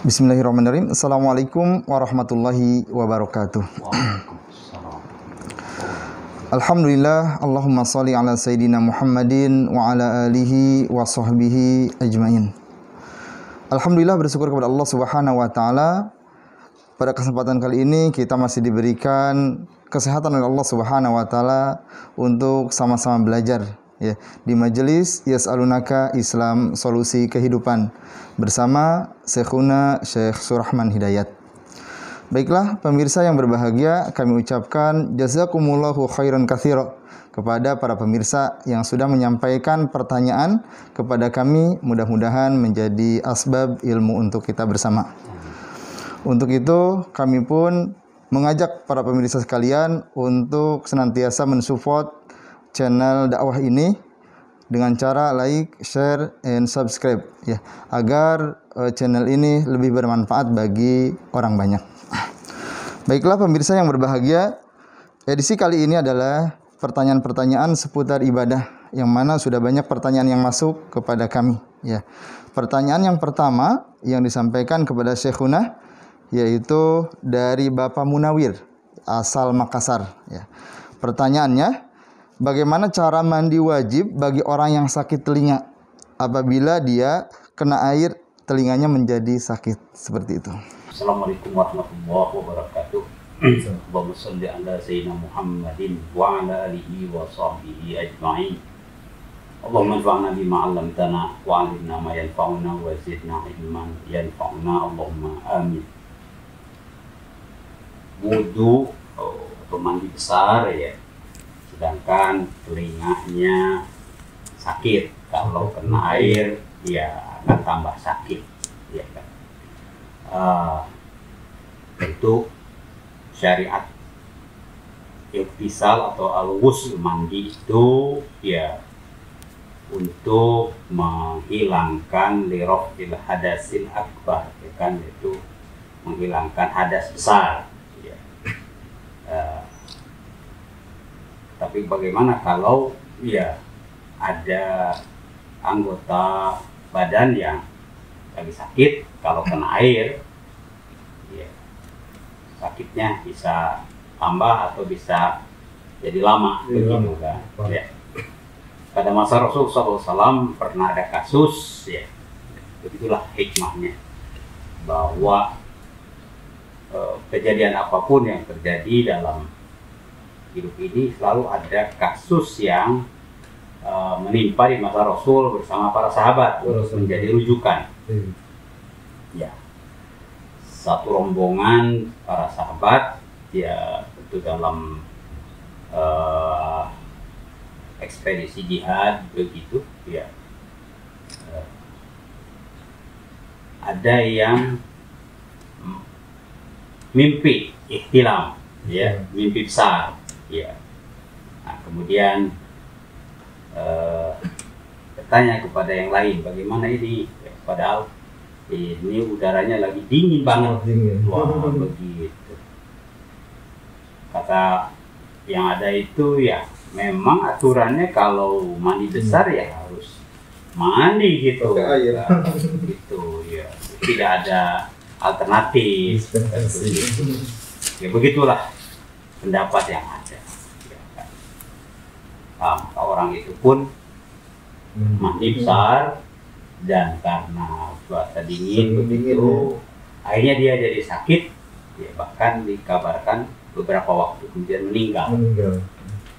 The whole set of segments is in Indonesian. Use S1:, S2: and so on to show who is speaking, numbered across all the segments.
S1: Bismillahirrahmanirrahim. Assalamualaikum warahmatullahi wabarakatuh. Alhamdulillah, Allahumma sholli ala Sayyidina Muhammadin wa ala alihi wa sahbihi ajmain. Alhamdulillah, bersyukur kepada Allah Subhanahu wa taala. Pada kesempatan kali ini kita masih diberikan kesehatan oleh Allah Subhanahu wa taala untuk sama-sama belajar ya di majelis Yas'alunaka Islam Solusi Kehidupan bersama Syekhuna Syekh Surahman Hidayat. Baiklah pemirsa yang berbahagia, kami ucapkan jazakumullahu khairan katsira kepada para pemirsa yang sudah menyampaikan pertanyaan kepada kami, mudah-mudahan menjadi asbab ilmu untuk kita bersama. Untuk itu kami pun mengajak para pemirsa sekalian untuk senantiasa mensupport channel dakwah ini dengan cara like, share, and subscribe ya, agar channel ini lebih bermanfaat bagi orang banyak. Baiklah pemirsa yang berbahagia, edisi kali ini adalah pertanyaan-pertanyaan seputar ibadah, yang mana sudah banyak pertanyaan yang masuk kepada kami ya. Pertanyaan yang pertama yang disampaikan kepada Syekhuna yaitu dari Bapak Munawir asal Makassar ya. Pertanyaannya, bagaimana cara mandi wajib bagi orang yang sakit telinga apabila dia kena air telinganya menjadi sakit seperti itu?
S2: Assalamualaikum warahmatullahi wabarakatuh. Allahumma shalli ala sayyidina Muhammadin wa ala alihi wa sahbihi ajma'in. Allahumma anfa'na bima 'allamtana wa 'allimna ma yanfa'una wa zidna ilman yanfa'una. Allahumma amin. Wudu atau mandi besar ya, sedangkan telinganya sakit, kalau kena air ya akan tambah sakit ya kan. Itu syariat iktisal atau al-ghusl, mandi itu ya untuk menghilangkan lirafil hadasil akbar ya kan, itu menghilangkan hadas besar ya. Tapi bagaimana kalau ya ada anggota badan yang lagi sakit, kalau kena air ya sakitnya bisa tambah atau bisa jadi lama begitu kan ya. Pada masa Rasulullah SAW pernah ada kasus ya, begitulah hikmahnya, bahwa kejadian apapun yang terjadi dalam hidup ini selalu ada kasus yang menimpa di masa Rasul bersama para sahabat untuk menjadi rujukan. Ya, satu rombongan para sahabat ya itu dalam ekspedisi jihad begitu ya, ada yang mimpi ihtilam ya, mimpi besar ya. Nah, kemudian bertanya kepada yang lain, bagaimana ini ya, padahal ini udaranya lagi dingin banget. Wah, begitu. Kata yang ada itu ya, memang aturannya kalau mandi besar ya harus mandi gitu. Nah, gitu ya. Tidak ada alternatif. Ya begitulah pendapat yang ada. Ya, kan. Maka orang itu pun mandi besar, dan karena cuaca dingin begitu, akhirnya dia jadi sakit ya, bahkan dikabarkan beberapa waktu kemudian meninggal.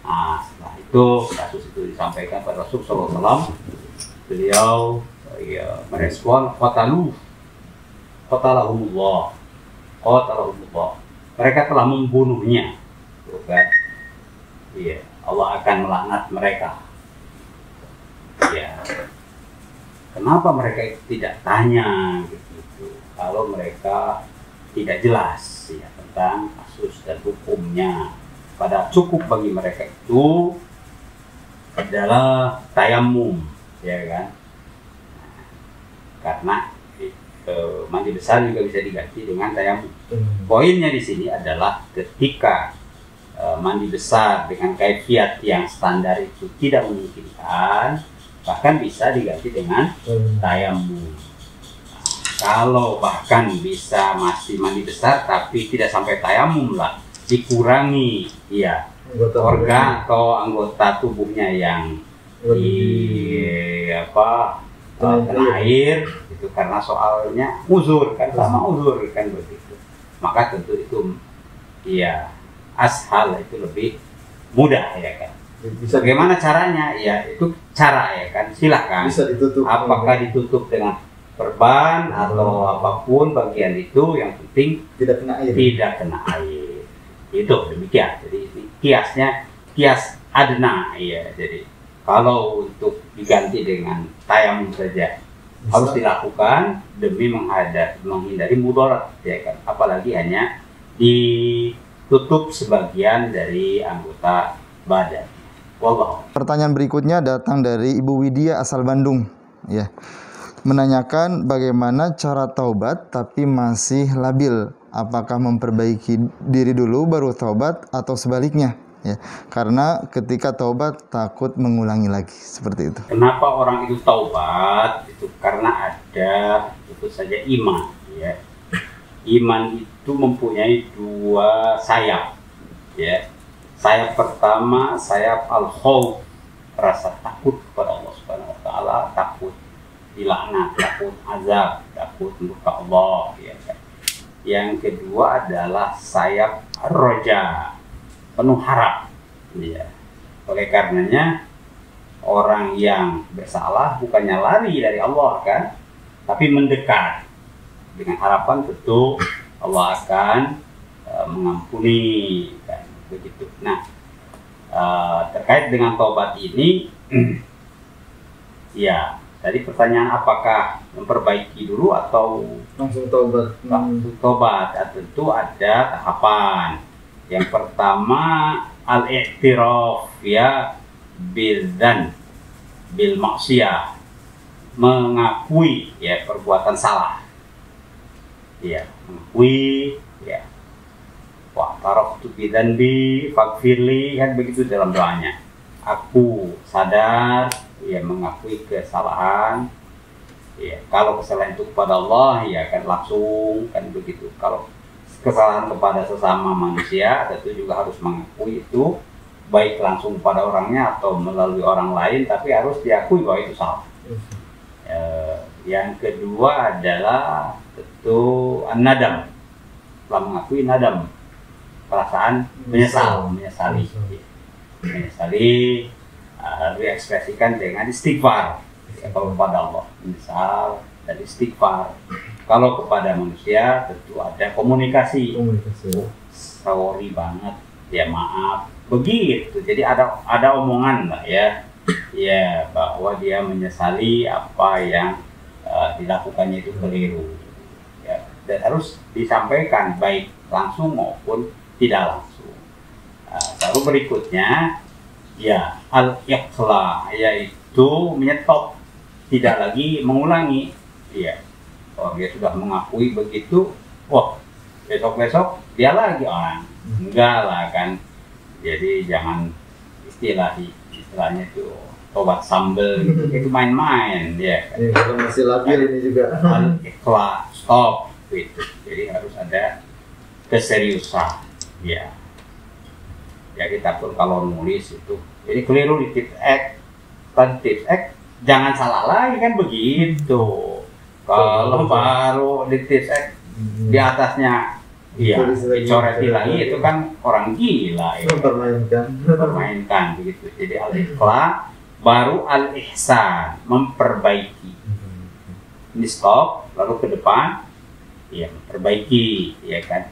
S2: Nah, setelah itu kasus itu disampaikan pada Rasulullah SAW, beliau ya merespon qatalahumullah, mereka telah membunuhnya, bukan? Iya, Allah akan melaknat mereka. Ya, kenapa mereka itu tidak tanya gitu, kalau mereka tidak jelas ya tentang kasus dan hukumnya? Pada cukup bagi mereka itu adalah tayamum ya kan, karena mandi besar juga bisa diganti dengan tayamum. Poinnya di sini adalah ketika mandi besar dengan kaifiat yang standar itu tidak memungkinkan, bahkan bisa diganti dengan tayamum. kalau bahkan bisa masih mandi besar tapi tidak sampai tayamum lah, dikurangi ya organ atau anggota tubuhnya yang kena air itu karena soalnya uzur kan, sama uzur kan begitu. Maka tentu itu ya ashal, itu lebih mudah ya kan. Bagaimana caranya? Ya itu cara ya kan, silakan.
S1: Bisa ditutup.
S2: Apakah ditutup dengan perban atau apapun bagian itu, yang penting
S1: Tidak kena air.
S2: tidak kena air. Itu demikian. Jadi ini kiasnya kias adna ya. Jadi kalau untuk diganti dengan tayamum saja harus dilakukan demi menghindari mudarat ya kan. Apalagi hanya ditutup sebagian dari anggota badan. Wallahu.
S1: Pertanyaan berikutnya datang dari Ibu Widya asal Bandung, ya, menanyakan bagaimana cara taubat tapi masih labil. Apakah memperbaiki diri dulu baru taubat atau sebaliknya? Ya, karena ketika taubat takut mengulangi lagi, seperti itu.
S2: Kenapa orang itu taubat? Itu karena ada itu saja iman. Ya, iman itu mempunyai dua sayap. Ya. Sayap pertama, sayap al-khauf, rasa takut kepada Allah Subhanahu wa taala, takut dilaknat, takut azab, takut murka Allah ya kan. Yang kedua adalah sayap ar-raja, penuh harap ya. Oleh karenanya orang yang bersalah bukannya lari dari Allah kan, tapi mendekat dengan harapan tentu Allah akan mengampuni kan. Begitu. Nah, terkait dengan taubat ini, ya, tadi pertanyaan apakah memperbaiki dulu atau
S1: Langsung taubat?
S2: Langsung taubat. Tentu ada tahapan. Yang pertama al-i'tiraf ya bidzan bil maksiyah, mengakui ya perbuatan salah. Ya, mengakui ya. Wah, taraftu bidzanbi faghfirli, kan begitu dalam doanya. Aku sadar ya mengakui kesalahan. Ya, kalau kesalahan itu kepada Allah ya kan langsung kan begitu. Kalau kesalahan kepada sesama manusia tentu juga harus mengakui itu, baik langsung pada orangnya atau melalui orang lain, tapi harus diakui bahwa itu salah. Yang kedua adalah tentu an-nadam. Setelah mengakui nadam, perasaan menyesali diekspresikan dengan istighfar ya, kalau kepada Allah menyesal dan istighfar. Kalau kepada manusia tentu ada komunikasi. Sorry banget ya, maaf begitu. Jadi ada omongan lah ya bahwa dia menyesali apa yang dilakukannya itu keliru ya, dan harus disampaikan baik langsung maupun tidak langsung. Lalu berikutnya ya al-ikhla, yaitu menyetop, tidak lagi mengulangi. Ya, kalau dia sudah mengakui begitu, wah besok dia lagi orang, enggak lah kan. Jadi jangan istilahnya itu tobat sambel gitu, itu main-main ya kan.
S1: Kalau masih labil ini juga.
S2: Al-ikhla, stop gitu. Jadi harus ada keseriusan. Ya, kita pun kalau nulis itu, jadi keliru di tips X, jangan salah lagi kan begitu. Kalau baru di tips X di atasnya, iya, dicoreti lagi itu kan orang gila ya. Permainkan begitu. Jadi al-ikhla, baru al-ihsan, memperbaiki. Ini stop, lalu ke depan, ya memperbaiki, ya kan.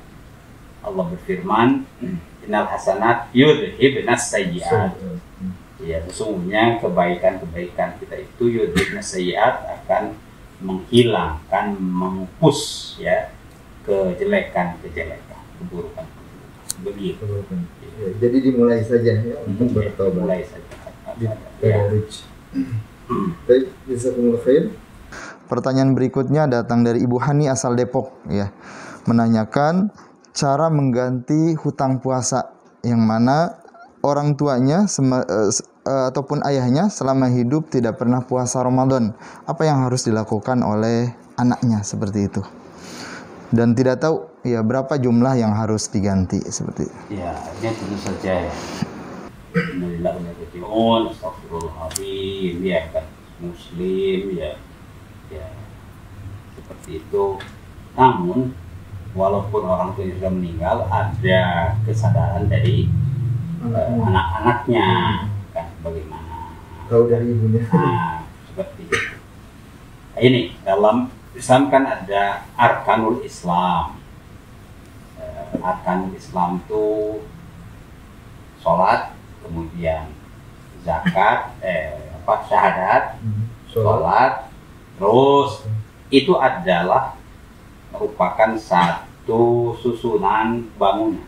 S2: Allah berfirman, innal hasanat yudhibnas sayyi'at. Ya, sesungguhnya kebaikan-kebaikan kita itu yudhibnas sayyi'at, akan menghilangkan, memupus ya kejelekan-kejelekan, keburukan. Begitu.
S1: Ya, jadi dimulai saja ya untuk bertobat.
S2: Dimulai saja.
S1: Baik, jazakumullah khair. Pertanyaan berikutnya datang dari Ibu Hani asal Depok ya, menanyakan cara mengganti hutang puasa yang mana orang tuanya ataupun ayahnya selama hidup tidak pernah puasa Ramadan. Apa yang harus dilakukan oleh anaknya seperti itu? Dan tidak tahu ya berapa jumlah yang harus diganti seperti itu.
S2: Ya, ini tentu saja ya. Innalillahi wa inna ilaihi raji'un. Astagfirullahaladzim. Ya kan, Muslim ya, ya seperti itu. Namun walaupun orang tuanya sudah meninggal, ada kesadaran dari anak-anaknya kan bagaimana.
S1: Tahu dari ibunya.
S2: Nah, seperti itu. Nah, ini dalam Islam kan ada arkanul Islam. Arkanul Islam itu sholat, kemudian zakat, syahadat, sholat, terus itu adalah merupakan satu susunan bangunan.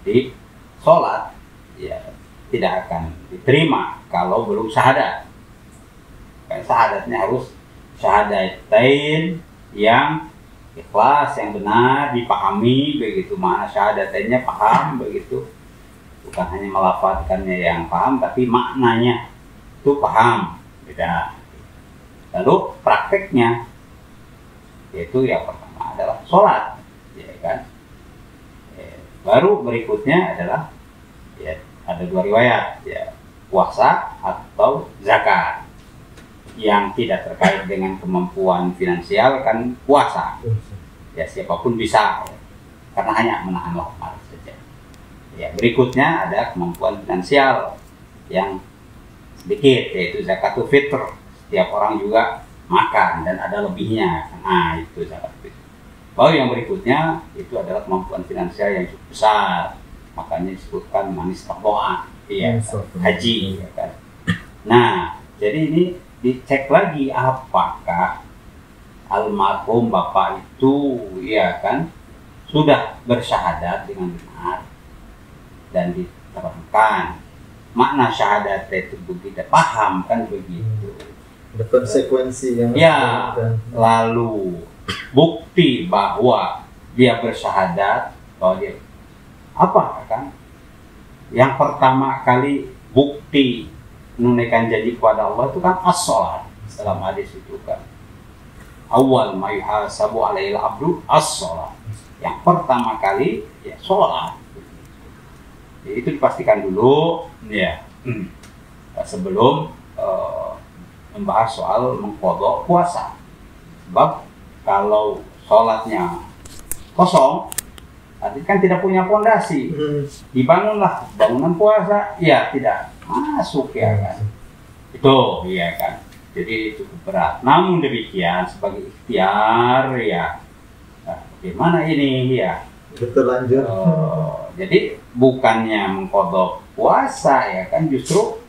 S2: Di sholat ya tidak akan diterima kalau belum syahadat. Kayak syahadatnya harus syahadatain yang ikhlas, yang benar, dipahami begitu, mana syahadatannya paham begitu, bukan hanya melafadzkannya yang paham tapi maknanya itu paham, beda. Lalu prakteknya yaitu yang pertama adalah sholat, ya kan. Baru berikutnya adalah ya ada dua riwayat, ya puasa atau zakat. Yang tidak terkait dengan kemampuan finansial kan puasa, ya siapapun bisa, ya. Karena hanya menahan lapar saja. Ya berikutnya ada kemampuan finansial yang sedikit, yaitu zakatul fitr. Setiap orang juga makan dan ada lebihnya. Nah itu zakat fitr. Lalu yang berikutnya itu adalah kemampuan finansial yang cukup besar. Makanya disebutkan manis doa, iya, haji, ya kan. Nah jadi ini dicek lagi apakah almarhum bapak itu ya kan sudah bersyahadat dengan benar dan diterangkan makna syahadat itu begitu, paham kan begitu.
S1: Ada konsekuensi yang
S2: ya, lalu bukti bahwa dia bersyahadat, bahwa dia apa kan? Yang pertama kali bukti menunaikan janji kepada Allah itu kan as-sholat. Dalam hadis itu kan awal ma yuhasabu alaihil abdu as-sholat. Yang pertama kali ya sholat. Jadi itu dipastikan dulu ya sebelum membahas soal mengqadha puasa. Sebab kalau sholatnya kosong, nanti kan tidak punya fondasi. Dibangunlah bangunan puasa, ya tidak masuk ya kan. Itu ya kan. Jadi cukup berat. Namun demikian sebagai ikhtiar ya, bagaimana ini ya?
S1: Berlanjut.
S2: Jadi bukannya mengqadha puasa ya kan, justru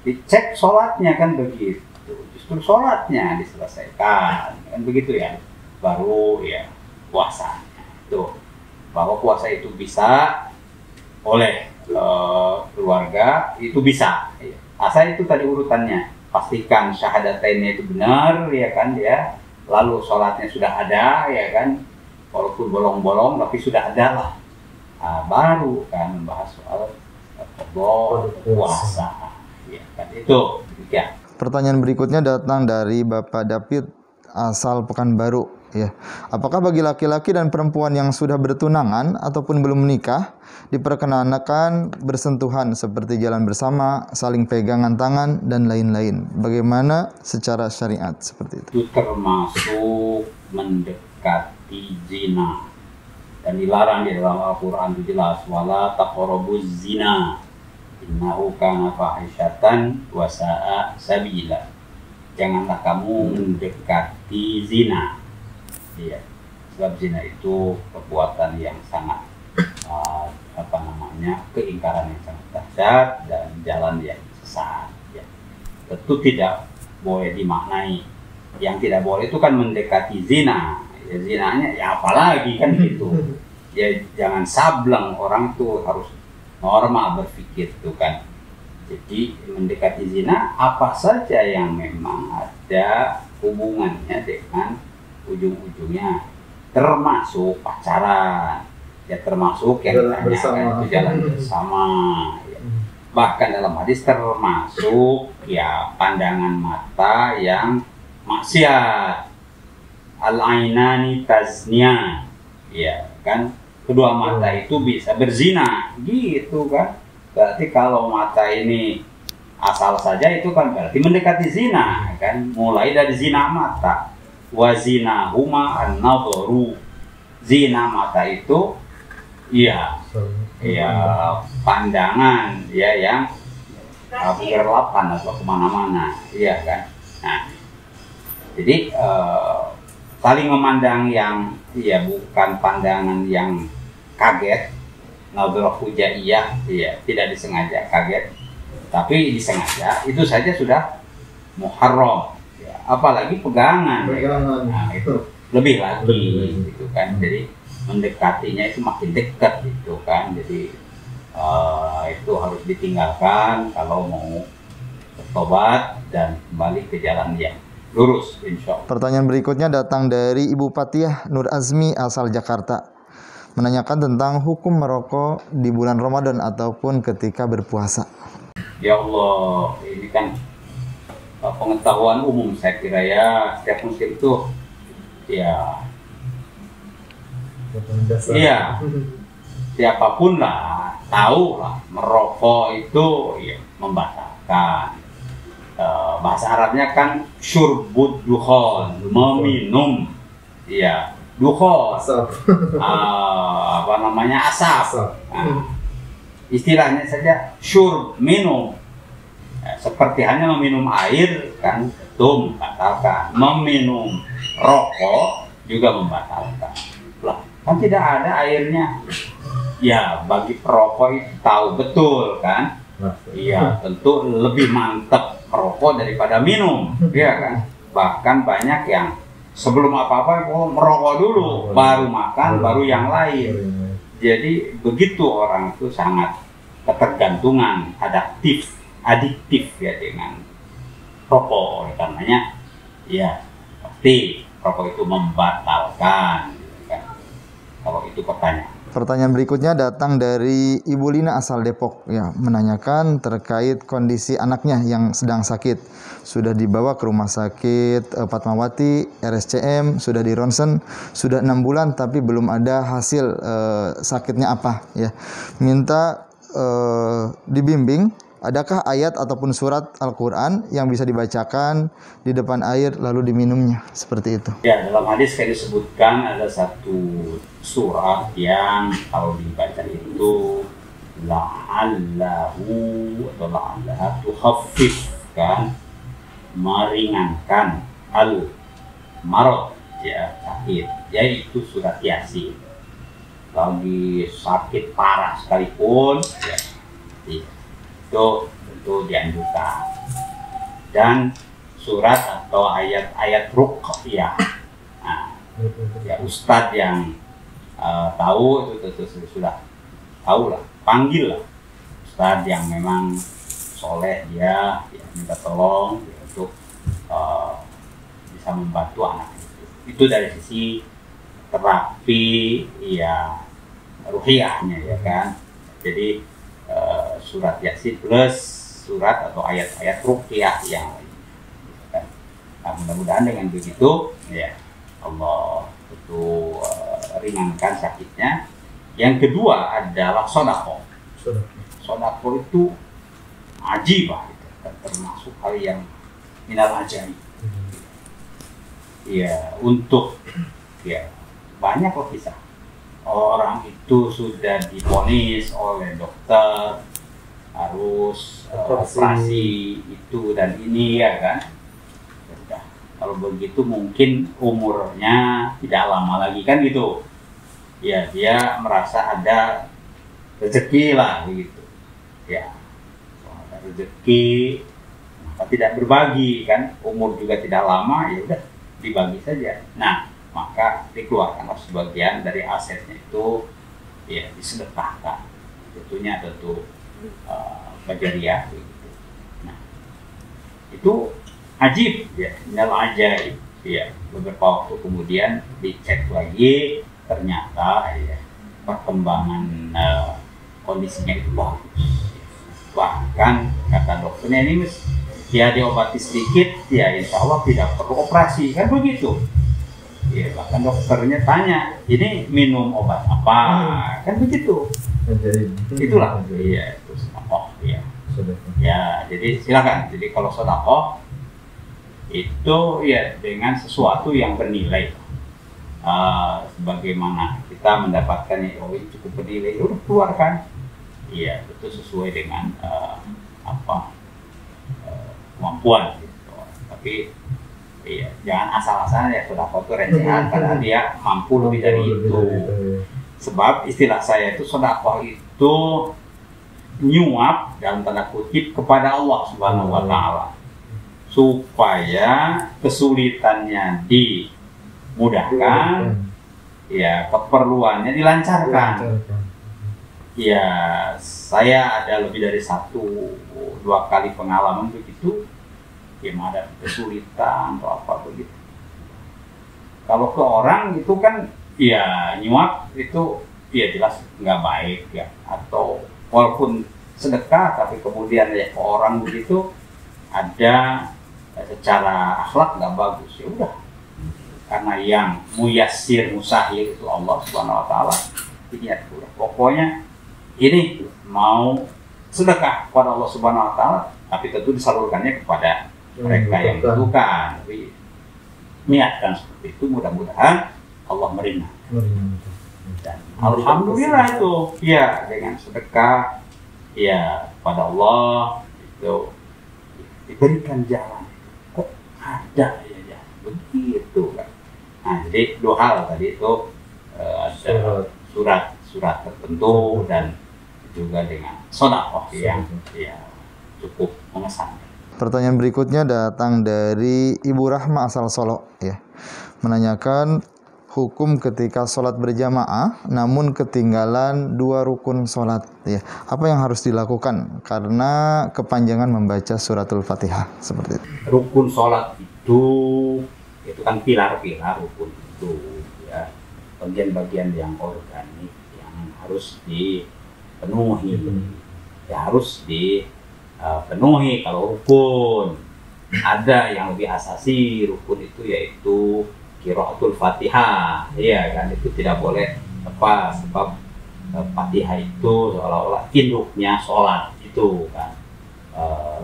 S2: dicek sholatnya kan begitu. Justru sholatnya diselesaikan kan begitu ya. Baru ya puasanya itu. Bahwa puasa itu bisa oleh keluarga itu bisa. Asal itu tadi urutannya, pastikan syahadatainnya itu benar ya kan ya. Lalu sholatnya sudah ada ya kan, walaupun bolong-bolong tapi sudah ada lah. Nah, baru kan membahas soal puasa. Ya kan itu. Ya.
S1: Pertanyaan berikutnya datang dari Bapak David asal Pekanbaru. Ya. Apakah bagi laki-laki dan perempuan yang sudah bertunangan ataupun belum menikah diperkenankan bersentuhan seperti jalan bersama, saling pegangan tangan dan lain-lain? Bagaimana secara syariat seperti itu?
S2: Itu termasuk mendekati zina dan dilarang di dalam Al-Quran itu jelas, wala taqrabuz zina innahu kana fahisyatan wa sa'a sabila. Janganlah kamu mendekati zina. Iya, sebab zina itu perbuatan yang sangat keingkaran yang sangat dahsyat dan jalan yang sesat. Ya. Tentu tidak boleh dimaknai. Yang tidak boleh itu kan mendekati zina. Ya, zinanya ya apalagi kan gitu. Ya jangan sableng, orang tuh harus normal berpikir tuh kan. Jadi mendekati zina apa saja yang memang ada hubungannya dengan ujung-ujungnya, termasuk pacaran, ya termasuk yang ditanyakan itu jalan bersama. Ya. bahkan dalam hadis termasuk ya pandangan mata yang maksiat. Al-ainani tazniyan, ya kan, kedua mata itu bisa berzina gitu kan. Berarti kalau mata ini asal saja itu kan berarti mendekati zina kan, mulai dari zina mata. Wa zina huma an-nadharu, zina mata itu ya pandangan ya yang berlapan atau kemana-mana, iya kan. Nah, jadi saling memandang yang ya bukan pandangan yang kaget, nadhrah fujaiyah, ya tidak disengaja kaget, tapi disengaja, itu saja sudah muharram, ya, apalagi pegangan. Ya. Nah, itu lebih lagi gitu kan. Jadi mendekatinya itu makin dekat gitu kan. Jadi itu harus ditinggalkan kalau mau bertobat dan kembali ke jalan yang lurus, insya Allah.
S1: Pertanyaan berikutnya datang dari Ibu Patiah Nur Azmi asal Jakarta, menanyakan tentang hukum merokok di bulan Ramadan ataupun ketika berpuasa.
S2: Ya Allah, ini kan pengetahuan umum saya kira ya, setiap muslim itu ya iya, siapapun lah tahu lah merokok itu ya membatalkan. Bahasa Arabnya kan syurbud dukhon, meminum, ya dukhon, apa namanya asap. Nah, istilahnya saja syurb, minum, ya, seperti hanya meminum air kan itu membatalkan, meminum rokok juga membatalkan. Lah, kan tidak ada airnya. Ya bagi perokok itu tahu betul kan. Iya, tentu lebih mantap merokok daripada minum, ya kan. Bahkan banyak yang sebelum apa-apa merokok dulu, baru makan, baru yang lain. Jadi begitu orang itu sangat ketergantungan, adiktif ya dengan rokok. Oleh karenanya, ya pasti rokok itu membatalkan, kan? Kalau itu pertanyaan.
S1: Pertanyaan berikutnya datang dari Ibu Lina asal Depok, ya, menanyakan terkait kondisi anaknya yang sedang sakit. Sudah dibawa ke rumah sakit Fatmawati, RSCM, sudah di ronsen, sudah 6 bulan tapi belum ada hasil sakitnya apa, ya. Minta dibimbing, adakah ayat ataupun surat Al-Quran yang bisa dibacakan di depan air lalu diminumnya, seperti itu.
S2: Ya, dalam hadis saya disebutkan ada satu surat yang kalau dibaca itu la'allahu atau la'allah tukhaffif, kan, meringankan al-marad, ya, sakit, yaitu surat Yasin. Lagi sakit parah sekalipun, ya, itu tentu dianjurkan. Dan surat atau ayat-ayat ruqyah, nah, ya ustadz yang tahu itu sudah tahu lah, panggil lah ustadz yang memang soleh, dia ya, minta tolong ya, untuk bisa membantu anak itu dari sisi terapi ya ruhiyahnya, ya kan. Jadi surat Yasin plus surat atau ayat-ayat ruqyah yang lain, kan. Nah, mudah-mudahan dengan begitu ya Allah itu ringankan sakitnya. Yang kedua adalah sodako. Sodako itu ajibah, itu termasuk hal yang minal ajaib. Ya, untuk ya banyak loh kisah orang itu sudah divonis oleh dokter harus operasi itu dan ini, ya kan. Sudah, kalau begitu mungkin umurnya tidak lama lagi kan gitu. Ya, dia merasa ada rezeki lah begitu. Ya, ada rezeki, maka tidak berbagi kan. Umur juga tidak lama, ya udah dibagi saja. Nah, maka dikeluarkanlah sebagian dari asetnya itu ya disedekahkan. Tentunya tentu bajariah begitu. Nah, itu ajib ya, minal ajaib ya. Beberapa waktu kemudian dicek lagi, ternyata ya perkembangan kondisinya itu bagus. bahkan kata dokternya ini ya diobati sedikit ya insya Allah tidak perlu operasi, kan begitu ya. Bahkan dokternya tanya, ini minum obat apa, kan begitu. Itulah iya, itu sedekah ya. Ya jadi silakan, jadi kalau sedekah itu ya dengan sesuatu yang bernilai, sebagaimana kita mendapatkannya, oh ini cukup bernilai, udah keluarkan. Iya, itu sesuai dengan kemampuan gitu. Tapi iya, jangan asal-asalan ya sedekah itu recehan padahal dia mampu lebih dari itu. Sebab istilah saya itu sedekah itu nyuap dalam tanda kutip kepada Allah Subhanahu wa taala supaya kesulitannya dimudahkan, ya keperluannya dilancarkan. Ya, saya ada lebih dari 1-2 kali pengalaman begitu, yang ada kesulitan atau apa begitu. Kalau ke orang itu kan, ya nyuap itu, ya jelas nggak baik ya. Atau walaupun sedekah, tapi kemudian ya ke orang begitu ada secara akhlak nggak bagus, ya udah. Karena yang muyassir musahir itu Allah Subhanahu Wa Taala. Ini ya, pokoknya ini mau sedekah kepada Allah Subhanahu Wa Taala, tapi tentu disalurkannya kepada mereka yang membutuhkan. Tapi niatkan seperti itu, mudah-mudahan Allah menerima. Dan alhamdulillah itu ya dengan sedekah ya kepada Allah itu diberikan jalan. Kok ada ya begitu kan? Nah, jadi 2 hal tadi itu ada surat tertentu dan juga dengan sedekah yang ya cukup mengesankan.
S1: Pertanyaan berikutnya datang dari Ibu Rahma asal Solo ya. Menanyakan hukum ketika sholat berjamaah namun ketinggalan 2 rukun sholat ya. Apa yang harus dilakukan karena kepanjangan membaca suratul Fatihah seperti itu.
S2: Rukun sholat itu kan pilar-pilar rukun itu ya. Bagian-bagian yang organik yang harus dipenuhi. Ya harus dipenuhi kalau rukun. Ada yang lebih asasi rukun itu yaitu qiraatul Fatihah, iya kan, itu tidak boleh sebab Fatihah itu seolah-olah induknya sholat itu kan.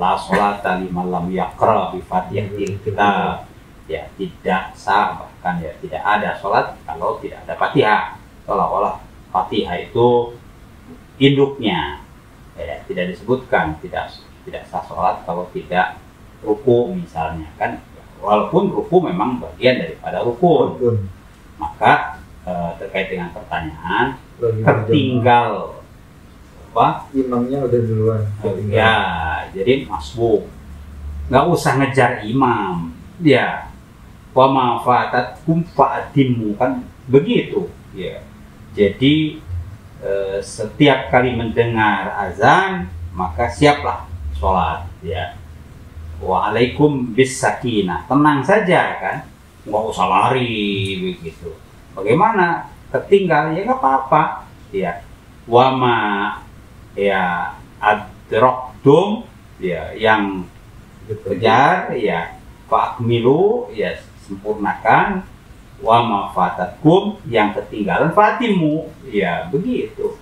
S2: La sholata liman lam yaqra bi Fatihatil kitab, ya tidak sah, bahkan ya tidak ada sholat kalau tidak ada Fatihah. Seolah-olah Fatihah itu induknya, ya tidak disebutkan tidak sah sholat kalau tidak ruku misalnya kan. Walaupun ruku memang bagian daripada rukun. Maka terkait dengan pertanyaan tertinggal
S3: imamnya udah duluan.
S2: Ya, jadi masbuk. Nggak usah ngejar imam. Ya, wa ma fatatkum fa'atimmu kan begitu. Ya. Jadi setiap kali mendengar azan maka siaplah sholat ya. Waalaikum bis sakinah, tenang saja kan, nggak usah lari begitu. Bagaimana ketinggal ya nggak apa-apa ya. Wama ya adroktum ya yang kejar ya fakmilu ya sempurnakan. Wama fatatkum yang ketinggalan fatimu ya begitu.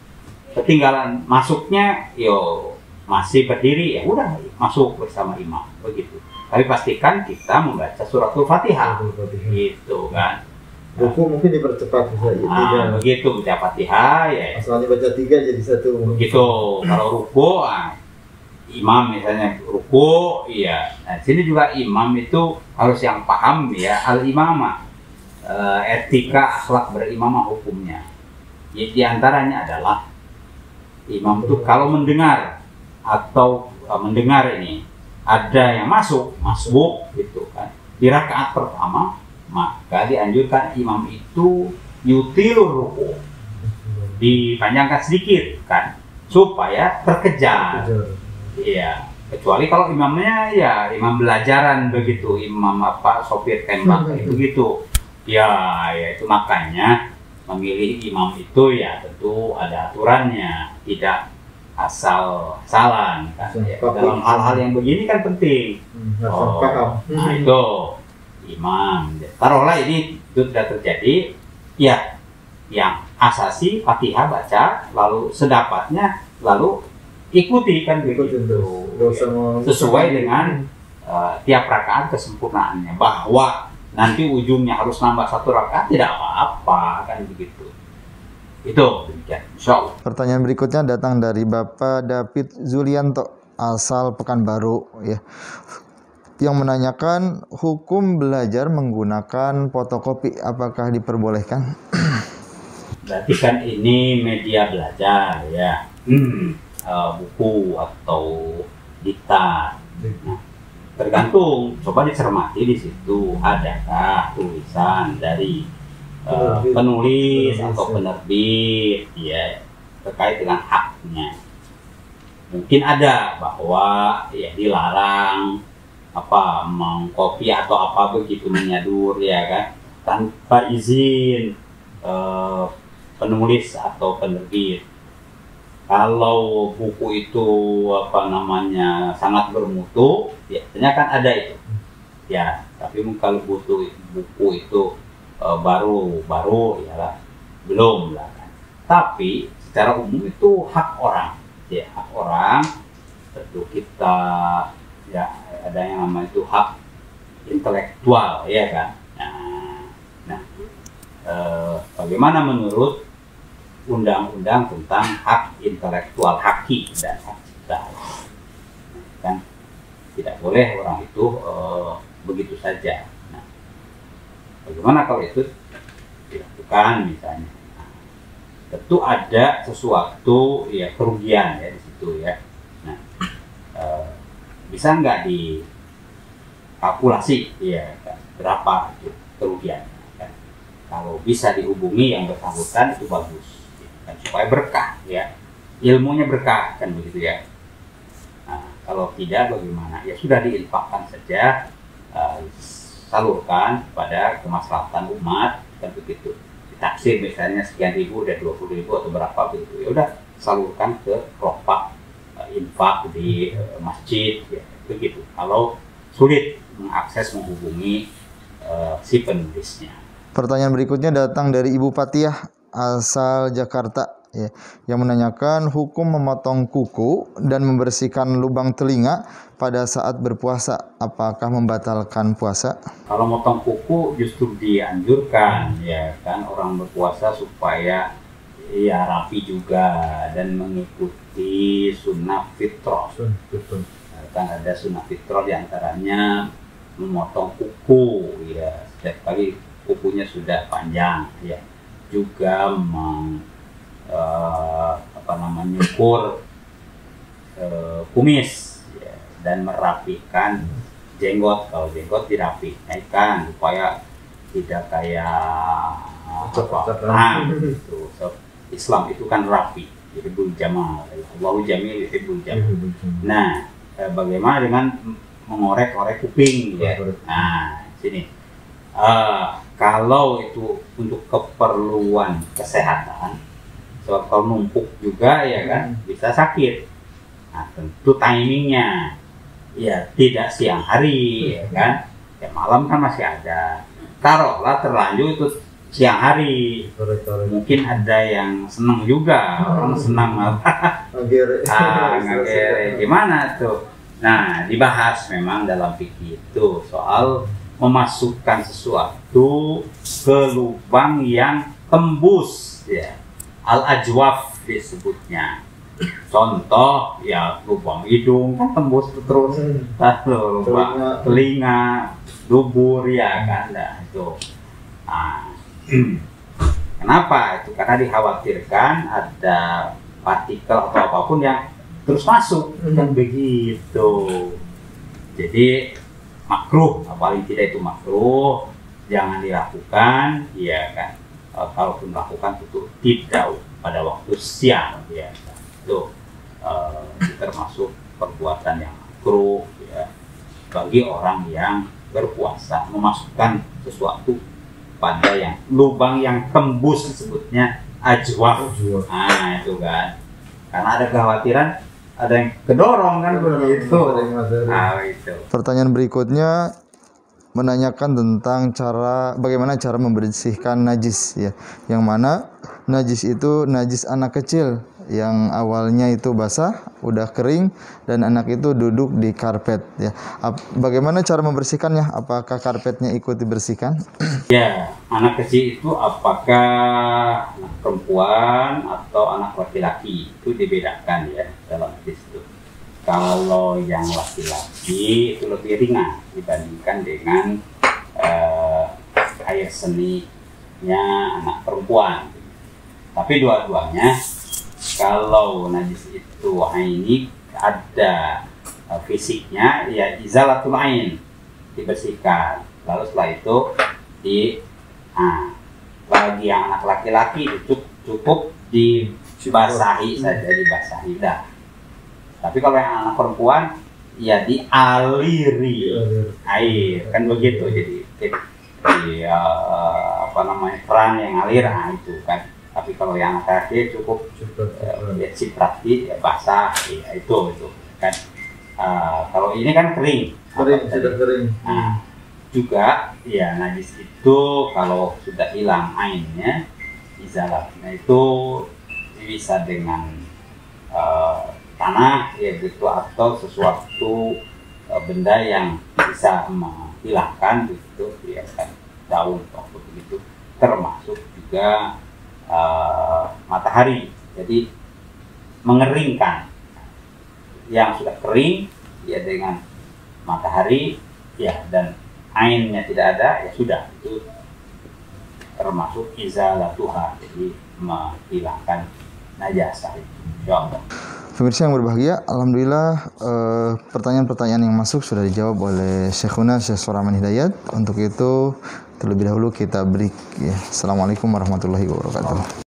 S2: Ketinggalan masuknya yo masih berdiri ya udah masuk bersama imam begitu. Tapi pastikan kita membaca suratul Fatihah. Gitu kan.
S3: Ruku mungkin dipercepat bisa.
S2: Begitu baca Fatihah ya.
S3: Asalnya baca 3 jadi 1.
S2: Begitu. Kalau ruku imam misalnya ruku iya. Nah, sini juga imam itu harus yang paham ya al-imamah. Etika akhlak berimamah hukumnya. Ya, di antaranya adalah imam itu kalau mendengar atau mendengar ini ada yang masuk gitu kan di rakaat pertama, maka dianjurkan imam itu yutilur ruku, dipanjangkan sedikit kan supaya terkejar. Iya, kecuali kalau imamnya ya imam belajaran begitu, imam sopir tembak itu gitu ya itu makanya memilih imam itu ya tentu ada aturannya, tidak asal-asalan kan. Ya. Dalam hal-hal yang begini kan penting. Nah itu imam. Taruhlah ini sudah terjadi, ya yang asasi Fatihah baca, lalu sedapatnya, lalu ikuti kan begitu. Sesuai dengan tiap rakaat kesempurnaannya. Bahwa nanti ujungnya harus nambah 1 rakaat tidak apa-apa kan begitu. Itu demikian, insyaallah.
S1: Pertanyaan berikutnya datang dari Bapak David Zulianto asal Pekanbaru ya. Yang menanyakan hukum belajar menggunakan fotokopi apakah diperbolehkan?
S2: Berarti kan ini media belajar ya. Buku atau diktat. Nah, tergantung, coba dicermati di situ adakah tulisan dari penulis atau penerbit ya terkait dengan haknya. Mungkin ada bahwa ya dilarang mengkopi atau apa begitu menyadur ya kan tanpa izin penulis atau penerbit. Kalau buku itu sangat bermutu, biasanya kan ada itu. Ya, tapi kalau buku itu baru ya belum lah kan. Tapi secara umum itu hak orang. Ya, hak orang. Tentu kita ya ada yang namanya itu hak intelektual ya kan. Nah, bagaimana menurut undang-undang tentang hak intelektual haki dan hak cipta kan tidak boleh orang itu begitu saja. Nah, bagaimana kalau itu dilakukan misalnya? Nah, tentu ada sesuatu ya kerugian ya di situ ya. Nah, bisa nggak dikalkulasi ya kan, berapa itu kerugian? Kan? Kalau bisa dihubungi yang bersangkutan itu bagus. Supaya berkah ya, ilmunya berkah kan begitu ya. Nah, kalau tidak bagaimana? Ya sudah diinfakkan saja, salurkan pada kemaslahatan umat kan begitu. Ditaksir misalnya sekian ribu, udah 20.000 atau berapa begitu. Ya udah salurkan ke ropak infak di masjid ya begitu. Kalau sulit mengakses menghubungi si penulisnya.
S1: Pertanyaan berikutnya datang dari Ibu Patiah asal Jakarta ya, yang menanyakan hukum memotong kuku dan membersihkan lubang telinga pada saat berpuasa apakah membatalkan puasa?
S2: Kalau motong kuku justru dianjurkan ya kan orang berpuasa supaya ya rapi juga dan mengikuti sunnah fitrah. Kan ada sunnah fitrah diantaranya memotong kuku ya setiap kali kukunya sudah panjang ya. Juga mengukur kumis ya, dan merapikan jenggot. Kalau jenggot dirapikan supaya tidak kayak gitu. So, Islam itu kan rapi, yuhibbul jamal, Allahu jamil yuhibbul jamal. Nah, bagaimana dengan mengorek-orek kuping ya? Nah, sini. Kalau itu untuk keperluan kesehatan, sebab kalau numpuk juga ya kan bisa sakit. Nah, tentu timingnya ya tidak siang hari ya kan, ya malam kan masih ada. Taruhlah terlanjur itu siang hari, mungkin ada yang senang juga, orang senang ngagere gimana tuh. Nah, dibahas memang dalam fikih itu soal memasukkan sesuatu ke lubang yang tembus ya, al-ajwaf disebutnya. Contoh ya lubang hidung kan tembus terus, lalu lubang telinga, dubur ya kan, nah, itu. Nah, kenapa itu? Karena dikhawatirkan ada partikel atau apapun yang terus masuk kan begitu. Jadi makruh, paling tidak itu makruh, jangan dilakukan, ya kan. Kalaupun melakukan itu tidak pada waktu siang, ya. Itu termasuk perbuatan yang makruh, ya, bagi orang yang berpuasa memasukkan sesuatu pada yang lubang yang tembus disebutnya ajwaf. Nah itu kan. karena ada kekhawatiran ada yang kedorong kan begitu. Nah, itu.
S1: Pertanyaan berikutnya menanyakan tentang bagaimana cara membersihkan najis ya. Yang mana najis itu najis anak kecil yang awalnya itu basah, udah kering dan anak itu duduk di karpet ya. Bagaimana cara membersihkannya? Apakah karpetnya ikut dibersihkan?
S2: Ya, anak kecil itu apakah anak perempuan atau anak laki-laki itu dibedakan ya dalam hadis itu. Kalau yang laki-laki itu lebih ringan dibandingkan dengan air seninya anak perempuan. Tapi dua-duanya kalau najis itu aini ada fisiknya ya izalatul ain dibersihkan. Lalu setelah itu bagi yang anak laki-laki itu cukup dibasahi saja, dibasahi dah. Tapi kalau yang anak perempuan ya dialiri air kan begitu, jadi peran yang ngalir itu kan. Tapi kalau yang anak laki cukup ya ciprati ya basah ya itu kan. Kalau ini kan kering
S3: sudah kering.
S2: Nah, juga ya najis itu kalau sudah hilang ainnya izalatnya itu bisa dengan tanah ya gitu atau sesuatu benda yang bisa menghilangkan gitu ya kan, daun atau begitu, termasuk juga matahari, jadi mengeringkan yang sudah kering ya dengan matahari ya dan ainnya tidak ada ya sudah, itu termasuk izalatuha, jadi menghilangkan najasah itu. Insyaallah.
S1: Pemirsa yang berbahagia, alhamdulillah pertanyaan-pertanyaan yang masuk sudah dijawab oleh Syekhuna Syekh Suraman Hidayat. Untuk itu terlebih dahulu kita break ya. Assalamualaikum warahmatullahi wabarakatuh.